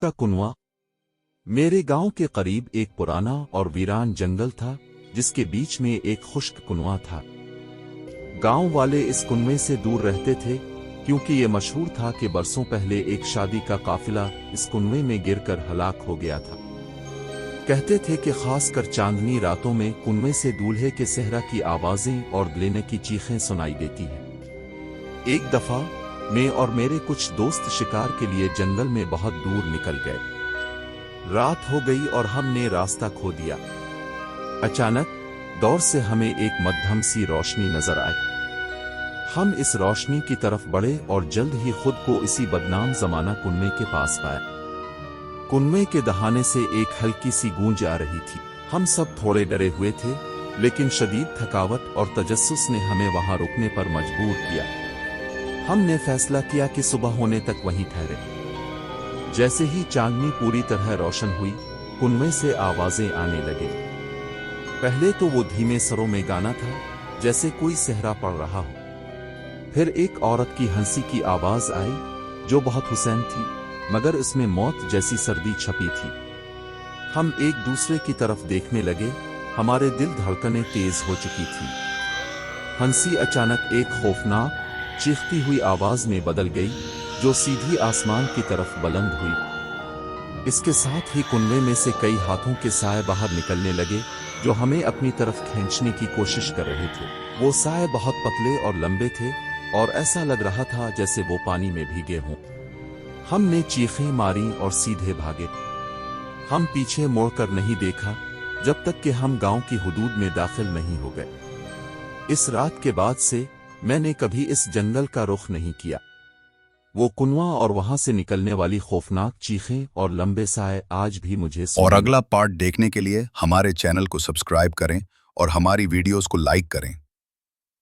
का कुनवा। मेरे गांव के करीब एक पुराना और वीरान जंगल था जिसके बीच में एक खुश्क कुनवा था। गांव वाले इस कुनवे से दूर रहते थे क्योंकि ये मशहूर था कि बरसों पहले एक शादी का काफिला इस कुनवे में गिरकर हलाक हो गया था। कहते थे कि खासकर चांदनी रातों में कुनवे से दूल्हे के सेहरा की आवाजें और लेने की चीखें सुनाई देती हैं। एक दफा मैं और मेरे कुछ दोस्त शिकार के लिए जंगल में बहुत दूर निकल गए। रात हो गई और हमने रास्ता खो दिया। अचानक दौर से हमें एक मध्यम सी रोशनी नजर आई। हम इस रोशनी की तरफ बढ़े और जल्द ही खुद को इसी बदनाम जमाना कुनवे के पास पाया। कुनवे के दहाने से एक हल्की सी गूंज आ रही थी। हम सब थोड़े डरे हुए थे, लेकिन शदीद थकावट और तजस्सुस ने हमें वहां रुकने पर मजबूर किया। हमने फैसला किया कि सुबह होने तक वहीं ठहरे। जैसे ही चांदनी पूरी तरह रोशन हुई, कुनवे से आवाजें आने लगे। पहले तो वो धीमे सरों में गाना था, जैसे कोई सेहरा पड़ रहा हो। फिर एक औरत की हंसी की आवाज आई जो बहुत हुसैन थी, मगर इसमें मौत जैसी सर्दी छपी थी। हम एक दूसरे की तरफ देखने लगे। हमारे दिल धड़कनें तेज हो चुकी थी। हंसी अचानक एक खौफनाक चीखती हुई आवाज में बदल गई जो सीधी आसमान की तरफ बुलंद हुई। इसके साथ ही कुनवे में से कई हाथों के साए बाहर निकलने लगे जो हमें अपनी तरफ खींचने की कोशिश कर रहे थे। वो साए बहुत पतले और लंबे थे और ऐसा लग रहा था जैसे वो पानी में भीगे हों। हमने चीखें मारी और सीधे भागे। हम पीछे मुड़कर नहीं देखा जब तक कि हम गांव की हुदूद में दाखिल नहीं हो गए। इस रात के बाद से मैंने कभी इस जंगल का रुख नहीं किया। वो कुनवा और वहां से निकलने वाली खौफनाक चीखें और लंबे साए आज भी मुझे और अगला पार्ट देखने के लिए हमारे चैनल को सब्सक्राइब करें और हमारी वीडियोस को लाइक करें।